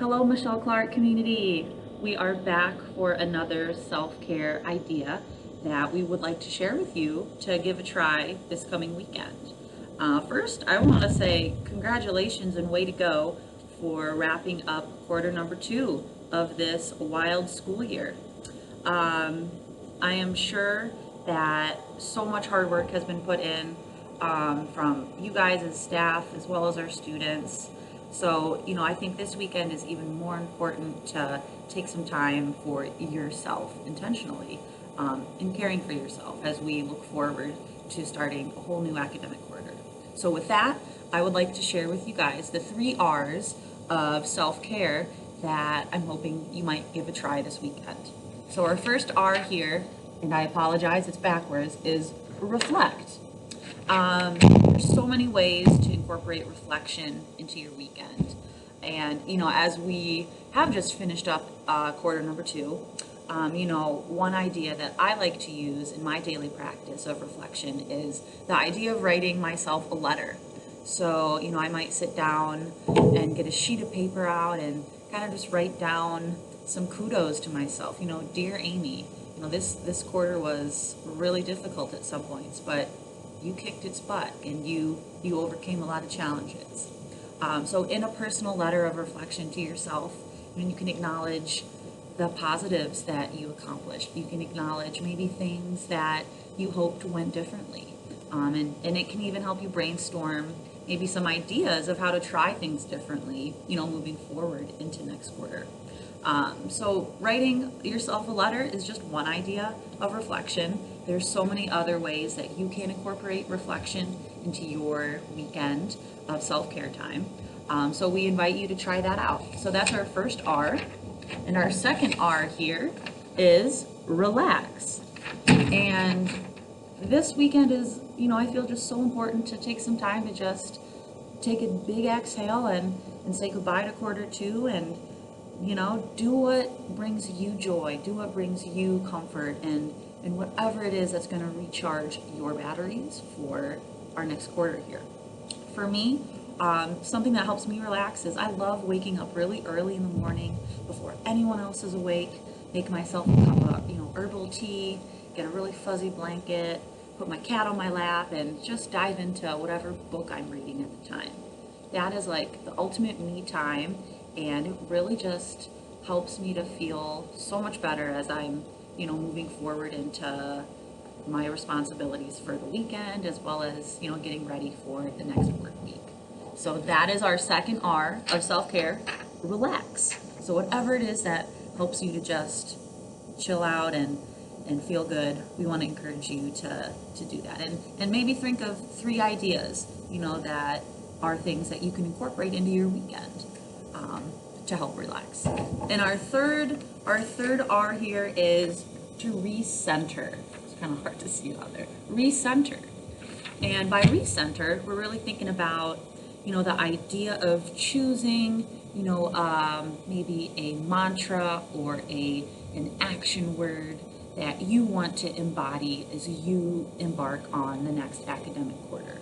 Hello, Michele Clark community. We are back for another self-care idea that we would like to share with you to give a try this coming weekend. First, I want to say congratulations and way to go for wrapping up quarter number 2 of this wild school year. Um, I am sure that so much hard work has been put in from you guys as staff as well as our students. So, I think this weekend is even more important to take some time for yourself intentionally in caring for yourself as we look forward to starting a whole new academic quarter. So with that, I would like to share with you guys the 3 R's of self-care that I'm hoping you might give a try this weekend. So our first R here, and I apologize, it's backwards, is reflect. There's so many ways to incorporate reflection into your weekend. And, as we have just finished up quarter number 2, one idea that I like to use in my daily practice of reflection is the idea of writing myself a letter. So, I might sit down and get a sheet of paper out and kind of just write down some kudos to myself. Dear Amy, this quarter was really difficult at some points, but you kicked its butt and you overcame a lot of challenges. So in a personal letter of reflection to yourself, you can acknowledge the positives that you accomplished. You can acknowledge maybe things that you hoped went differently. And it can even help you brainstorm maybe some ideas of how to try things differently, moving forward into next quarter. So writing yourself a letter is just one idea of reflection. There's so many other ways that you can incorporate reflection into your weekend of self-care time. So we invite you to try that out. So that's our first R. And our second R here is relax. And this weekend is, I feel just so important to take some time to just take a big exhale and say goodbye to quarter 2 and do what brings you joy, do what brings you comfort, and whatever it is that's going to recharge your batteries for our next quarter here. For me, something that helps me relax is I love waking up really early in the morning before anyone else is awake, make myself a cup of, herbal tea, get a really fuzzy blanket, put my cat on my lap, and just dive into whatever book I'm reading at the time. That is like the ultimate me time, and it really just helps me to feel so much better as I'm, moving forward into my responsibilities for the weekend, as well as, getting ready for the next work week. So that is our second R of self-care, relax. So whatever it is that helps you to just chill out and feel good, we want to encourage you to do that. And maybe think of 3 ideas, that are things that you can incorporate into your weekend to help relax. And our third R here is to recenter. It's kind of hard to see out there. Recenter. And by recenter, we're really thinking about, the idea of choosing, maybe a mantra or an action word that you want to embody as you embark on the next academic quarter.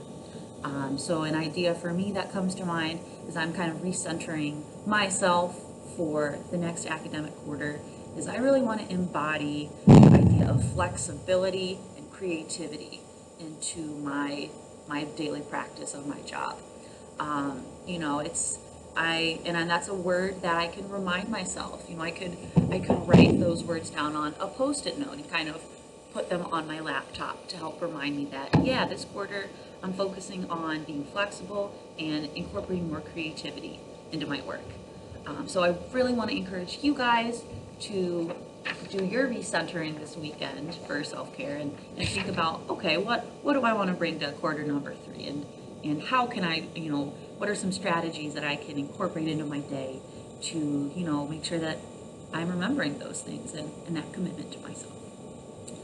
So an idea for me that comes to mind is I'm kind of recentering myself for the next academic quarter is I really want to embody the idea of flexibility and creativity into my daily practice of my job. And that's a word that I can remind myself. I could write those words down on a Post-it note and kind of put them on my laptop to help remind me that, yeah, this quarter I'm focusing on being flexible and incorporating more creativity into my work. So I really want to encourage you guys to do your recentering this weekend for self-care and think about, okay, what do I want to bring to quarter number 3 and how can I, what are some strategies that I can incorporate into my day to, make sure that I'm remembering those things and that commitment to myself.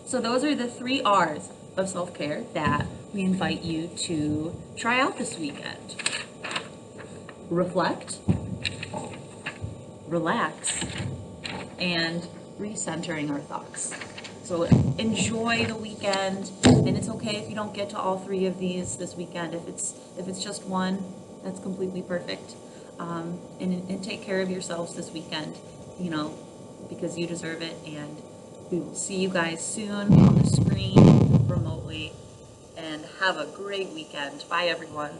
So those are the 3 R's of self-care that we invite you to try out this weekend. Reflect, relax, and recentering our thoughts. So enjoy the weekend, and it's okay if you don't get to all 3 of these this weekend. If it's just one, that's completely perfect. and take care of yourselves this weekend, you know, because you deserve it. And we will see you guys soon on the screen remotely. And have a great weekend. Bye, everyone.